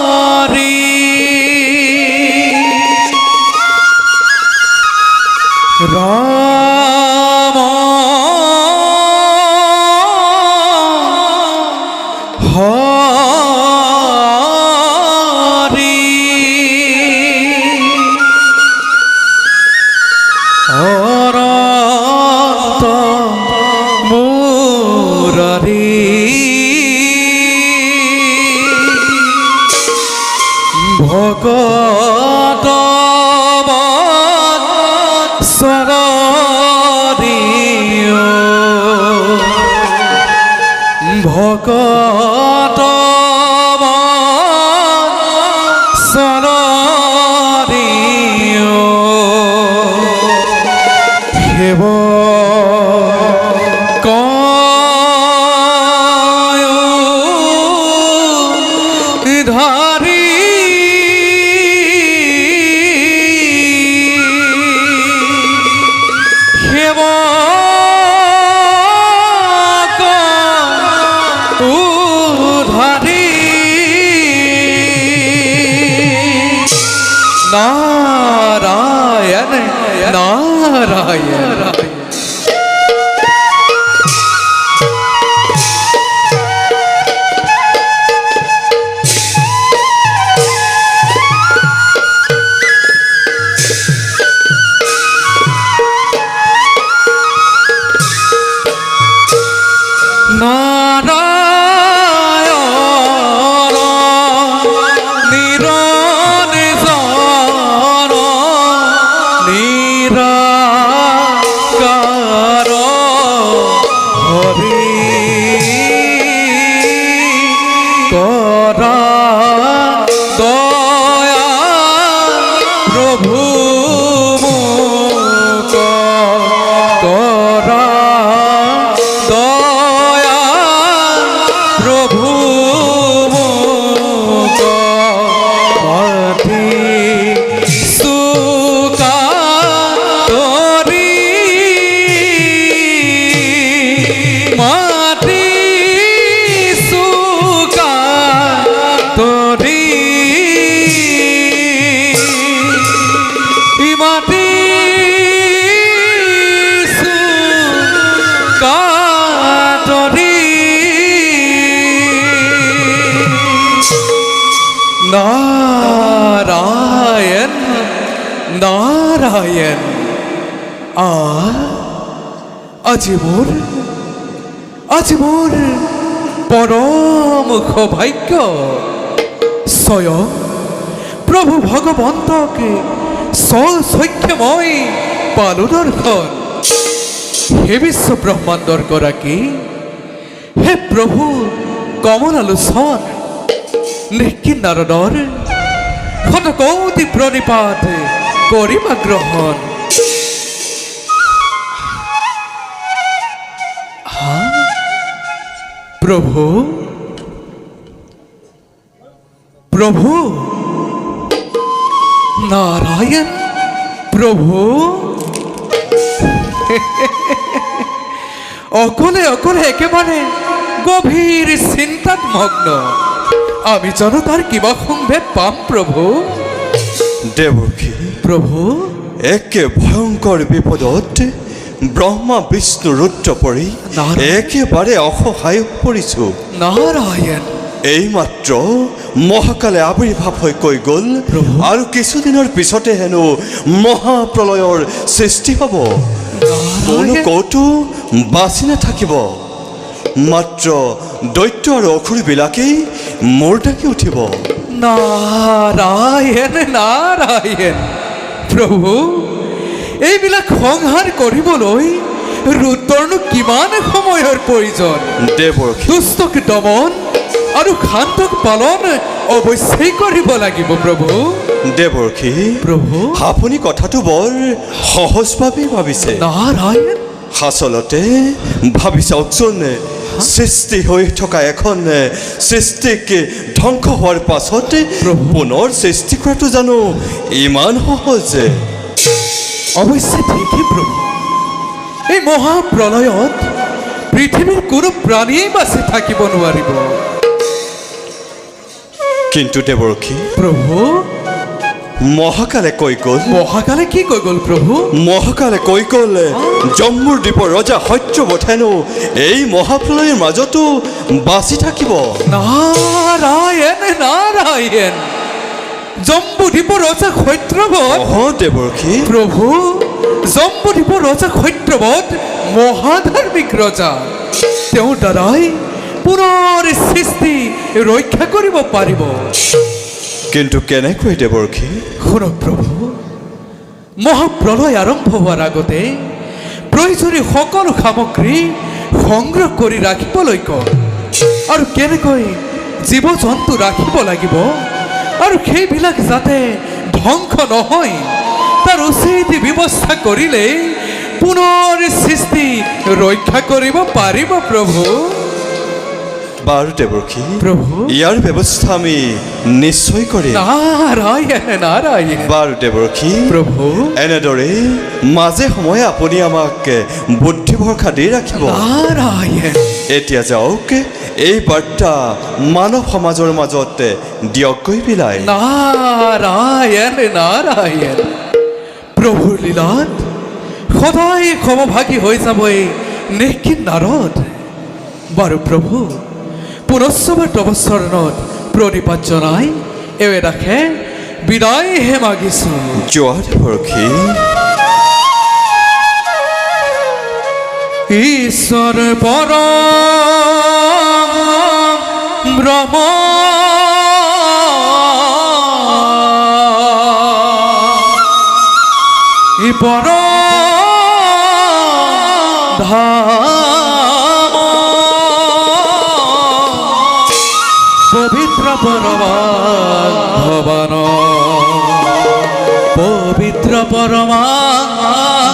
হরি রাম হরি অনন্ত মুরারি ভগত সরদিও ভগত সরদিও হেব ধারি হেব ধারি নারায়ণ নারায়ণ নারায়ণ নিরঞ্জন নিরাকার হরি করা দয়া প্রভু মুখ করা দয়া প্রভু মুখ মাটি সুকা তরি মাটি সুকা তরি মাটি সুকা তরি নারায়ণ নারায়ণ আজ মোর পরম সৌভাগ্য স্বয়ং প্রভু ভগবন্তকে সৌখ্যময় পালু দর্শন হে বিশ্ব ব্রহ্মাণ্ডর গৰাকী হে প্ৰভু কমলালোচন নিখিল নাৰদৰ শতকৌটি প্ৰণিপাত কৰিবা গ্ৰহণ প্রভু প্রভু নারায়ণ প্রভু অকলে অকলে একেবারে গভীর চিন্তাত মগ্ন আমি জানো তার কিবা সংভেদ পাম প্রভু দেবকী প্রভু একে ভয়ঙ্কর বিপদত ব্রহ্মা বিষ্ণু রুদ্র পৰি একেবাৰে অসহায় পৰিছো নারায়ণ এইমাত্ৰ মহাকালে আবিৰ্ভাৱ হৈ কৈ গ'ল আৰু কিছুদিনৰ পিছতে হেনো মহাপ্ৰলয়ৰ সৃষ্টি হ'ব কোনো ক'তো বাচি নাথাকিব মাত্ৰ দৈত্য আৰু অসুৰবিলাকেই মূৰ ডাকি উঠিব নারায়ণ নারায়ণ প্রভু এইবিলাক সংহাৰ কৰিবলৈ ৰুদ্ৰনো কিমান সময়ৰ প্ৰয়োজন দেৱকী দুষ্টক দমন আৰু শান্তক পালন অৱশ্যেই কৰিব লাগিব প্ৰভু দেৱকী প্ৰভু আপুনি কথাটো বৰ সহজভাৱে ভাবিছে নাৰায়ণ আচলতে ভাবি চাওকচোন সৃষ্টি হৈ থকা এখন সৃষ্টিক ধ্বংস হোৱাৰ পাছতে পুনৰ সৃষ্টি কৰাটো জানো ইমান সহজ অৱশ্যে ঠিকেই প্ৰভু এই মহাপ্ৰলয়ত পৃথিৱীৰ কোনো প্ৰাণীয়ে বাচি থাকিব নোৱাৰিব কিন্তু দেৱৰক্ষী প্ৰভু মহাকালে কৈ গ'ল মহাকালে কি কৈ গ'ল প্ৰভু মহাকালে কৈ গ'ল জম্মুৰ দ্বীপৰ ৰজা সত্যৱত হেনো এই মহাপ্ৰলয়ৰ মাজতো বাচি থাকিব নাৰায়ণ নাৰায়ণ জম্বুদ্বীপৰ ৰজা সত্যৱত দেৱৰক্ষী প্ৰভু জম্বুদ্বীপৰ ৰজা সত্যৱত মহাধাৰ্মিক ৰজা তেওঁৰ দ্বাৰাই পুনৰ সৃষ্টি ৰক্ষা কৰিব পাৰিব কিন্তু কেনেকৈ দেৱৰক্ষী শুনক প্ৰভু মহাপ্ৰলয় আৰম্ভ হোৱাৰ আগতে প্ৰয়োজনীয় সকলো সামগ্ৰী সংগ্ৰহ কৰি ৰাখিবলৈ কওক আৰু কেনেকৈ জীৱ জন্তু ৰাখিব লাগিব আৰু সেইবিলাক যাতে ধ্বংস নহয় তাৰ উচিত ব্যৱস্থা কৰিলে পুনৰ সৃষ্টি ৰক্ষা কৰিব পাৰিব প্ৰভু বাৰু দেৱৰক্ষী প্ৰভু ইয়াৰ ব্যৱস্থা আমি নিশ্চয় কৰিম নাৰায়ণ নাৰায়ণ বাৰু দেৱৰক্ষী প্ৰভু এনেদৰে মাজে সময়ে আপুনি আমাক বুদ্ধি ভৰসা দি ৰাখিব নাৰায়ণ এতিয়া যাওক এই বাৰ্তা মানৱ সমাজৰ মাজত দিয়কগৈ বিলাই নাৰায়ণ নাৰায়ণ প্ৰভুৰ লীলাত সদায় সমভাগী হৈ যাবই নেকি নাৰদ বাৰু প্ৰভু পুনশ্চবাৰ তপস্বৰণত প্ৰণিপাত জনাই এৱে ৰাখে বিদায়হে মাগিছো যোৱা দেৱৰক্ষী ঈশ্বৰ পৰম ব্ৰহ্ম পৰ ধাম পবিত্ৰ পৰমা ভৱান পবিত্ৰ পৰমা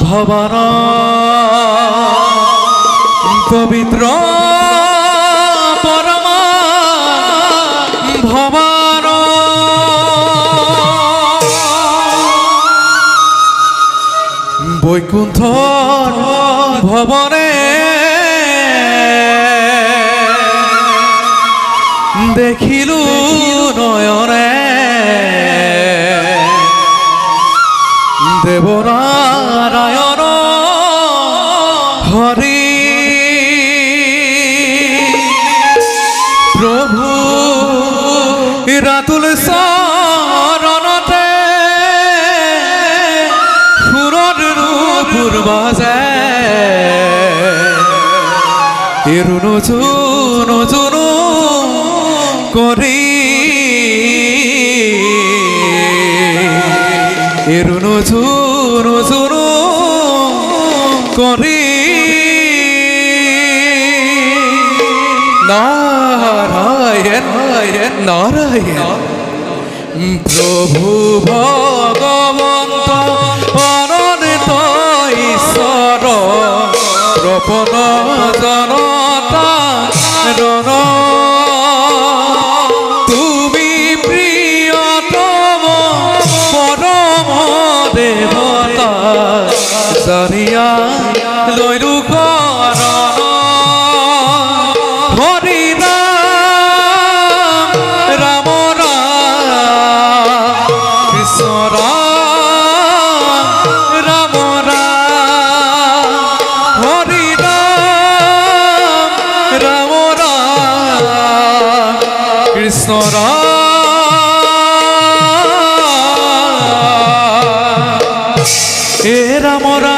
ভৱান পবিত্ৰ পৰমা ভৱান বৈকুণ্ঠ ভৱনে দেখিলো নয়নে দেৱনাৰায়ণ হৰি প্ৰভু ৰাতুল চৰণতে সুৰৰ ৰূপুৰ বাজে এৰুণু জুনু জুনু কৰি এৰুণু জুনু জুনু কৰি নারায়ণ নারায়ণ প্রভু ভগবন্ত অনন্ত ঈশ্বর প্রপন জনতা রণ তুমি প্রিয়তম পরম দেবতা জানিয়া লইলু করণ হরি রাম রাম রাম কৃষ্ণ রাম রাম রাম হরি রাম রাম রাম কৃষ্ণ রাম এ রাম রাম